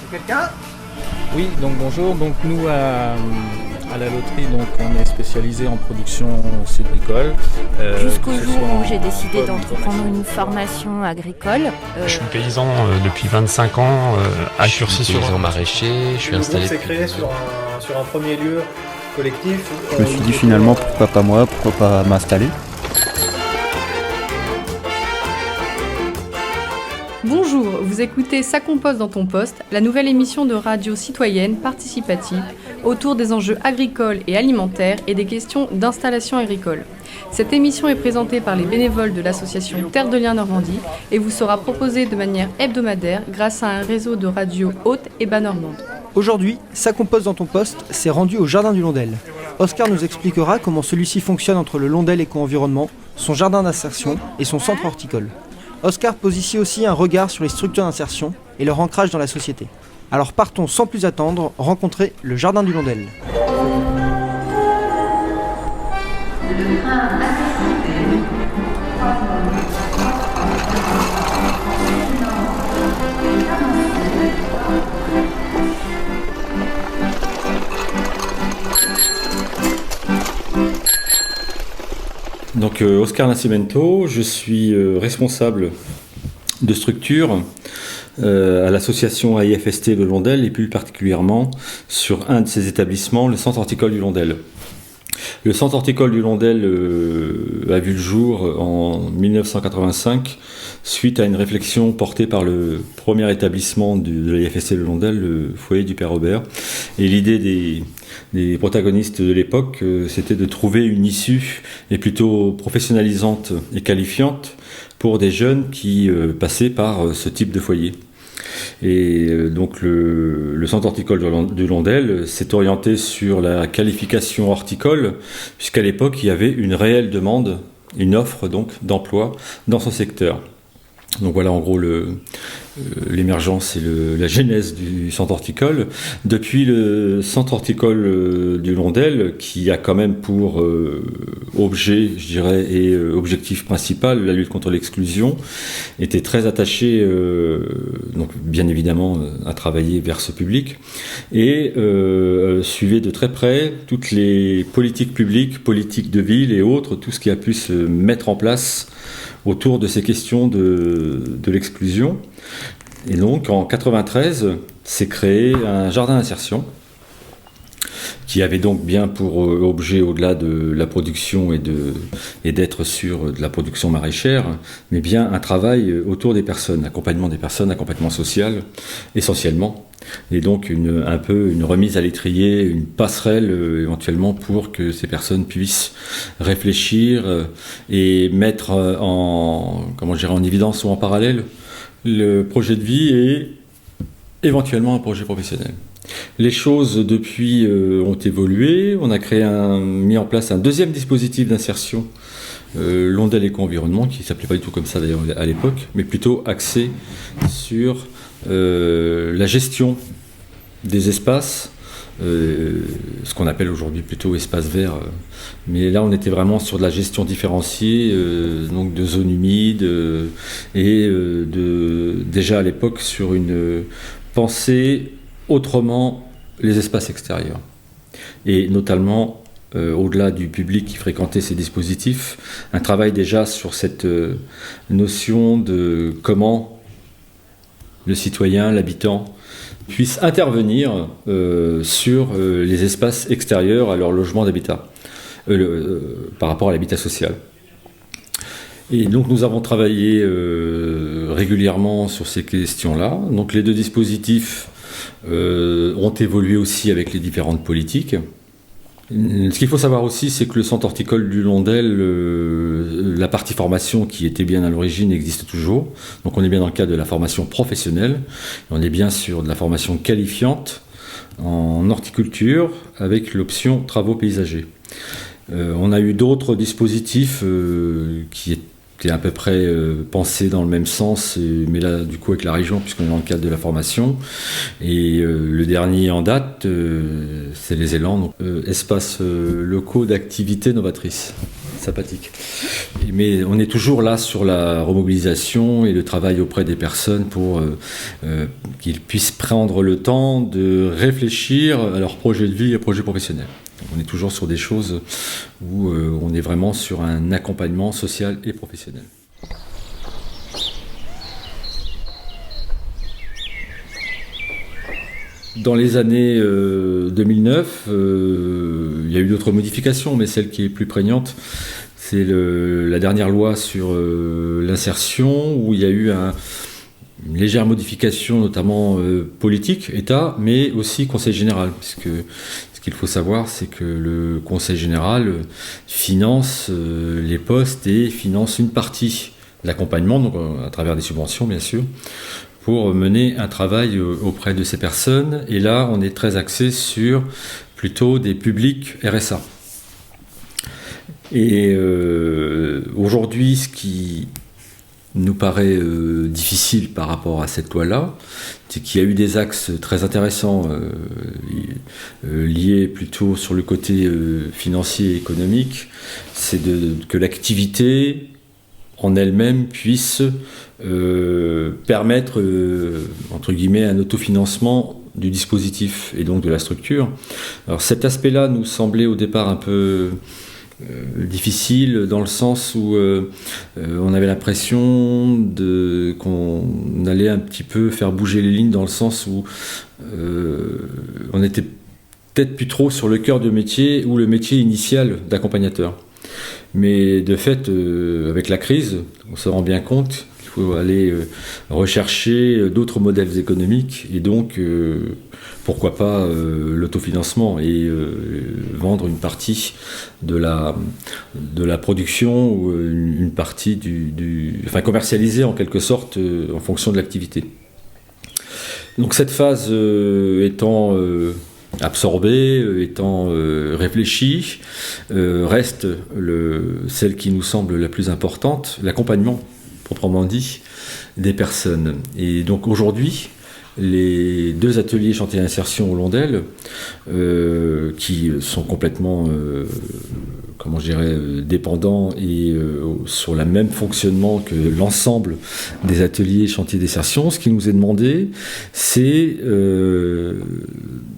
C'est quelqu'un? Oui, donc bonjour. Donc nous à la loterie, donc on est spécialisé en production sucricole. Jusqu'au jour où j'ai décidé d'entreprendre une formation agricole. Je suis paysan depuis 25 ans, à Curcy sur paysan maraîcher, je suis installé. Le groupe s'est créé sur un premier lieu collectif. Je me suis dit finalement pourquoi pas moi, pourquoi pas m'installer. Bonjour, vous écoutez Ça compose dans ton poste, la nouvelle émission de radio citoyenne participative autour des enjeux agricoles et alimentaires et des questions d'installation agricole. Cette émission est présentée par les bénévoles de l'association Terre de Liens Normandie et vous sera proposée de manière hebdomadaire grâce à un réseau de radios haute et bas normandes. Aujourd'hui, Ça compose dans ton poste s'est rendu au jardin du Londel. Oscar nous expliquera comment celui-ci fonctionne entre le Londel Éco-Environnement, son jardin d'insertion et son centre horticole. Oscar pose ici aussi un regard sur les structures d'insertion et leur ancrage dans la société. Alors partons sans plus attendre, rencontrer le jardin du Londel. Donc Oscar Nascimento, je suis responsable de structure à l'association AIFST Le Londel et plus particulièrement sur un de ses établissements, le centre horticole du Londel. Le centre horticole du Londel a vu le jour en 1985 suite à une réflexion portée par le premier établissement de l'AIFST Le Londel, le foyer du Père Robert. Et l'idée des protagonistes de l'époque, c'était de trouver une issue et plutôt professionnalisante et qualifiante pour des jeunes qui passaient par ce type de foyer. Et donc le centre horticole du Londel s'est orienté sur la qualification horticole, puisqu'à l'époque il y avait une réelle demande, une offre donc d'emploi dans ce secteur. Donc voilà en gros l'émergence et la genèse du centre horticole. Depuis le centre horticole du Londel, qui a quand même pour objet, je dirais, et objectif principal, la lutte contre l'exclusion, était très attaché, donc bien évidemment, à travailler vers ce public, et suivait de très près toutes les politiques publiques, politiques de ville et autres, tout ce qui a pu se mettre en place autour de ces questions de l'exclusion. Et donc en 1993, s'est créé un jardin d'insertion qui avait donc bien pour objet, au-delà de la production et d'être sur de la production maraîchère, mais bien un travail autour des personnes, accompagnement social essentiellement, et donc un peu une remise à l'étrier, une passerelle éventuellement pour que ces personnes puissent réfléchir et mettre en évidence ou en parallèle le projet de vie et éventuellement un projet professionnel. Les choses depuis ont évolué. On a mis en place un deuxième dispositif d'insertion, Londel Éco-Environnement, qui ne s'appelait pas du tout comme ça d'ailleurs à l'époque, mais plutôt axé sur la gestion des espaces, ce qu'on appelle aujourd'hui plutôt espaces verts. Mais là, on était vraiment sur de la gestion différenciée, donc de zones humides, et déjà à l'époque sur une pensée autrement les espaces extérieurs. Et notamment, au-delà du public qui fréquentait ces dispositifs, un travail déjà sur cette notion de comment le citoyen, l'habitant, puisse intervenir sur les espaces extérieurs à leur logement d'habitat, par rapport à l'habitat social. Et donc nous avons travaillé régulièrement sur ces questions-là. Donc les deux dispositifs ont évolué aussi avec les différentes politiques. Ce qu'il faut savoir aussi, c'est que le centre horticole du Londel, la partie formation qui était bien à l'origine existe toujours. Donc on est bien dans le cadre de la formation professionnelle. On est bien sur de la formation qualifiante en horticulture avec l'option travaux paysagers. On a eu d'autres dispositifs qui étaient à peu près pensés dans le même sens, mais là du coup avec la région puisqu'on est dans le cadre de la formation. Et le dernier en date, c'est les élans, donc espaces locaux d'activités novatrices. sympathique. Mais on est toujours là sur la remobilisation et le travail auprès des personnes pour qu'ils puissent prendre le temps de réfléchir à leur projet de vie et projet professionnel. Donc on est toujours sur des choses où on est vraiment sur un accompagnement social et professionnel. Dans les années 2009, il y a eu d'autres modifications, mais celle qui est plus prégnante, c'est la dernière loi sur l'insertion, où il y a eu une légère modification, notamment politique, État, mais aussi Conseil général, puisque ce qu'il faut savoir, c'est que le Conseil général finance les postes et finance une partie de l'accompagnement, donc à travers des subventions, bien sûr, pour mener un travail auprès de ces personnes. Et là, on est très axé sur plutôt des publics RSA. Et aujourd'hui, ce qui nous paraît difficile par rapport à cette loi-là, c'est qu'il y a eu des axes très intéressants liés plutôt sur le côté financier et économique. C'est que l'activité en elle-même puisse permettre, entre guillemets, un autofinancement du dispositif et donc de la structure. Alors cet aspect-là nous semblait au départ un peu difficile, dans le sens où on avait l'impression qu'on allait un petit peu faire bouger les lignes, dans le sens où on était peut-être plus trop sur le cœur de métier ou le métier initial d'accompagnateur. Mais de fait, avec la crise, on se rend bien compte qu'il faut aller rechercher d'autres modèles économiques, et donc pourquoi pas l'autofinancement et vendre une partie de la production, ou une partie enfin commercialiser en quelque sorte en fonction de l'activité. Donc cette phase étant absorbée, étant réfléchie, reste celle qui nous semble la plus importante, l'accompagnement proprement dit des personnes. Et donc aujourd'hui, les 2 ateliers chantier d'insertion au Londel, qui sont complètement dépendants et sur le même fonctionnement que l'ensemble des ateliers chantier d'insertion, ce qui nous est demandé, c'est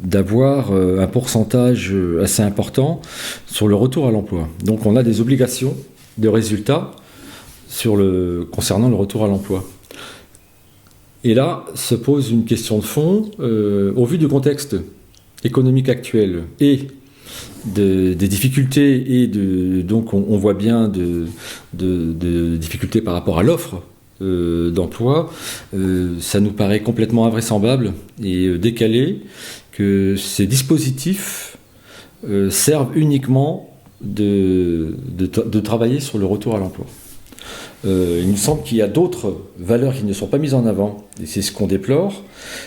d'avoir un pourcentage assez important sur le retour à l'emploi. Donc on a des obligations de résultats concernant le retour à l'emploi. Et là se pose une question de fond, au vu du contexte économique actuel et des difficultés, et donc on voit bien de difficultés par rapport à l'offre d'emploi, ça nous paraît complètement invraisemblable et décalé que ces dispositifs servent uniquement de travailler sur le retour à l'emploi. Il nous semble qu'il y a d'autres valeurs qui ne sont pas mises en avant, et c'est ce qu'on déplore,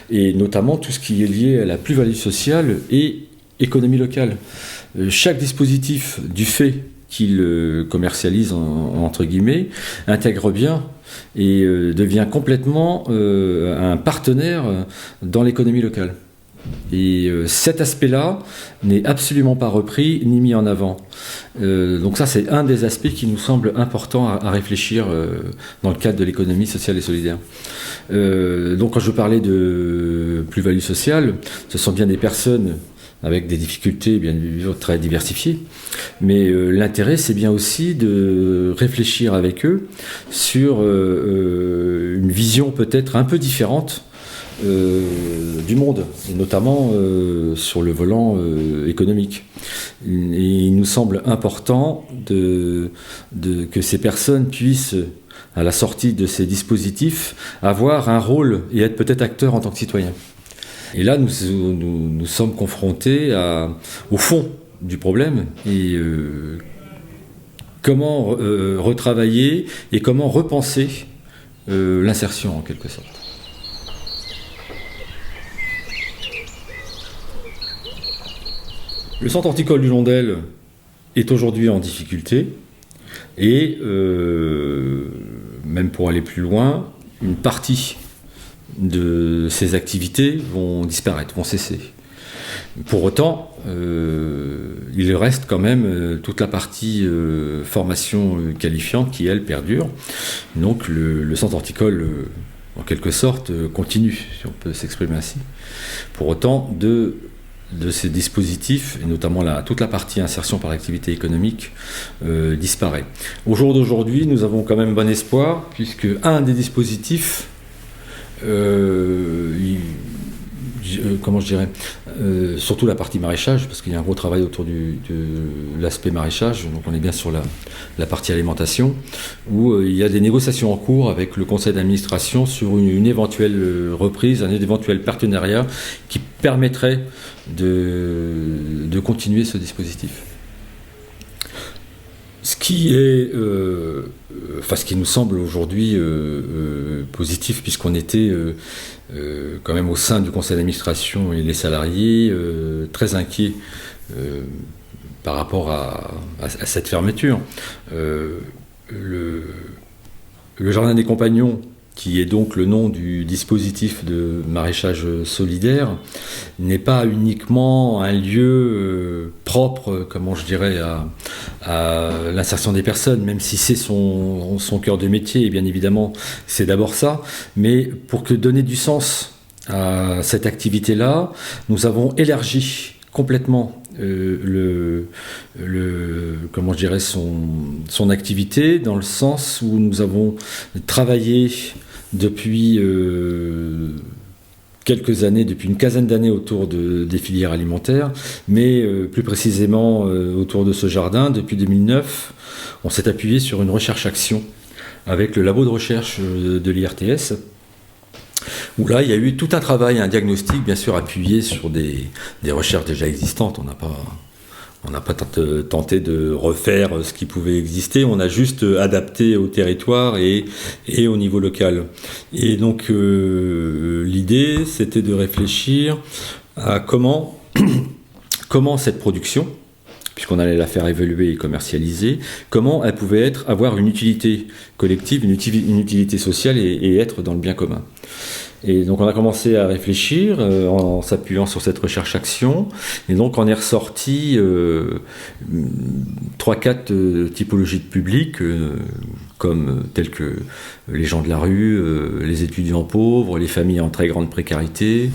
et notamment tout ce qui est lié à la plus-value sociale et économie locale. Chaque dispositif, du fait qu'il commercialise entre guillemets, intègre bien et devient complètement un partenaire dans l'économie locale. Et cet aspect-là n'est absolument pas repris ni mis en avant. Donc ça, c'est un des aspects qui nous semble important à réfléchir dans le cadre de l'économie sociale et solidaire. Donc quand je parlais de plus-value sociale, ce sont bien des personnes avec des difficultés bien très diversifiées, mais l'intérêt, c'est bien aussi de réfléchir avec eux sur une vision peut-être un peu différente du monde, et notamment sur le volant économique. Et il nous semble important que ces personnes puissent, à la sortie de ces dispositifs, avoir un rôle et être peut-être acteurs en tant que citoyens. Et là, nous sommes confrontés au fond du problème, et comment retravailler et comment repenser l'insertion en quelque sorte. Le centre horticole du Londel est aujourd'hui en difficulté, et même pour aller plus loin, une partie de ces activités vont disparaître, vont cesser. Pour autant, il reste quand même toute la partie formation qualifiante qui, elle, perdure. Donc le centre horticole, en quelque sorte, continue, si on peut s'exprimer ainsi. Pour autant, de ces dispositifs, et notamment toute la partie insertion par l'activité économique, disparaît. Au jour d'aujourd'hui, nous avons quand même bon espoir, puisque un des dispositifs, surtout la partie maraîchage, parce qu'il y a un gros travail autour de l'aspect maraîchage, donc on est bien sur la partie alimentation, où il y a des négociations en cours avec le conseil d'administration sur une éventuelle reprise, un éventuel partenariat qui permettrait de continuer ce dispositif. Ce qui nous semble aujourd'hui positif, puisqu'on était quand même au sein du conseil d'administration et les salariés très inquiets par rapport à cette fermeture. Le Jardin des Compagnons, qui est donc le nom du dispositif de maraîchage solidaire, n'est pas uniquement un lieu propre, comment je dirais, à l'insertion des personnes, même si c'est son cœur de métier, et bien évidemment c'est d'abord ça, mais pour donner du sens à cette activité-là, nous avons élargi complètement comment je dirais, son activité, dans le sens où nous avons travaillé depuis quelques années, depuis une quinzaine d'années autour des filières alimentaires, mais plus précisément autour de ce jardin. Depuis 2009, on s'est appuyé sur une recherche-action avec le labo de recherche de l'IRTS, où là, il y a eu tout un travail, un diagnostic, bien sûr, appuyé sur des recherches déjà existantes. On n'a pas tenté de refaire ce qui pouvait exister, on a juste adapté au territoire et au niveau local. Et donc, l'idée, c'était de réfléchir à comment cette production, puisqu'on allait la faire évoluer et commercialiser, comment elle pouvait avoir une utilité collective, une utilité sociale et être dans le bien commun. Et donc on a commencé à réfléchir en s'appuyant sur cette recherche-action, et donc on est ressorti 3-4 typologies de publics, tels que les gens de la rue, les étudiants pauvres, les familles en très grande précarité.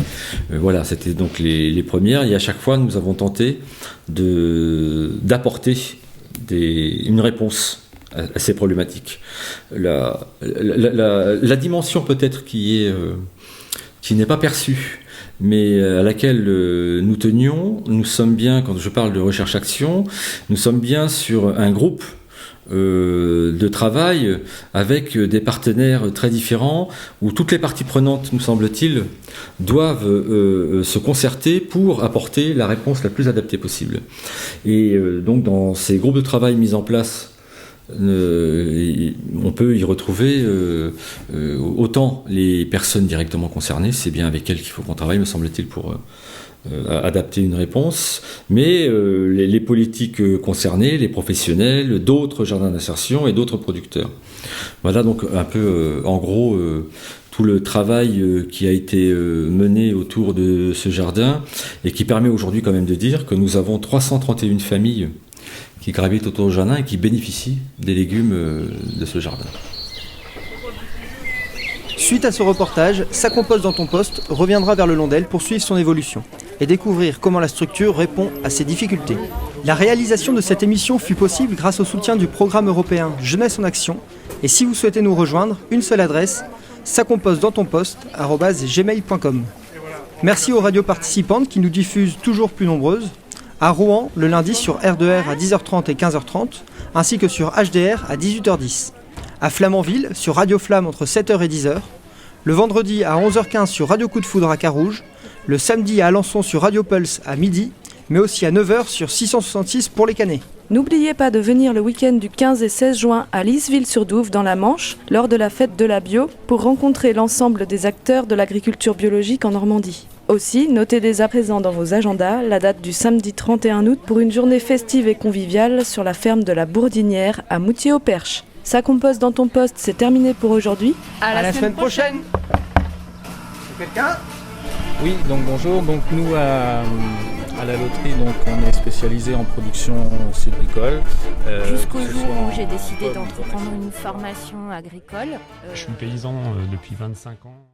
Voilà, c'était donc les premières, et à chaque fois nous avons tenté d'apporter une réponse à ces problématiques. La dimension peut-être qui n'est pas perçue, mais à laquelle nous tenions, nous sommes bien, quand je parle de recherche-action, nous sommes bien sur un groupe de travail avec des partenaires très différents, où toutes les parties prenantes, nous semble-t-il, doivent se concerter pour apporter la réponse la plus adaptée possible. Et donc dans ces groupes de travail mis en place, on peut y retrouver autant les personnes directement concernées, c'est bien avec elles qu'il faut qu'on travaille, me semble-t-il, pour adapter une réponse, mais les politiques concernées, les professionnels, d'autres jardins d'insertion et d'autres producteurs. Voilà donc un peu, en gros, tout le travail qui a été mené autour de ce jardin, et qui permet aujourd'hui quand même de dire que nous avons 331 familles qui gravitent autour du jardin et qui bénéficient des légumes de ce jardin. Suite à ce reportage, Ça compose dans ton poste reviendra vers le Londel pour suivre son évolution et découvrir comment la structure répond à ses difficultés. La réalisation de cette émission fut possible grâce au soutien du programme européen Jeunesse en Action, et si vous souhaitez nous rejoindre, une seule adresse, sacomposedantonposte@gmail.com. Merci aux radios participantes qui nous diffusent toujours plus nombreuses, à Rouen le lundi sur R2R à 10h30 et 15h30, ainsi que sur HDR à 18h10. À Flamanville sur Radio Flamme entre 7h et 10h, le vendredi à 11h15 sur Radio Coup de Foudre à Carouge, le samedi à Alençon sur Radio Pulse à midi, mais aussi à 9h sur 666 pour les Canets. N'oubliez pas de venir le week-end du 15 et 16 juin à Lisville-sur-Douve dans la Manche, lors de la fête de la bio, pour rencontrer l'ensemble des acteurs de l'agriculture biologique en Normandie. Aussi, notez dès à présent dans vos agendas la date du samedi 31 août pour une journée festive et conviviale sur la ferme de la Bourdinière à Moutier-au-Perche. Ça compose dans ton poste, c'est terminé pour aujourd'hui. À la semaine prochaine. Oui, donc bonjour. Donc nous, à À la loterie, donc, on est spécialisé en production subricole. Jusqu'au jour où j'ai décidé d'entreprendre une formation agricole. Je suis paysan depuis 25 ans.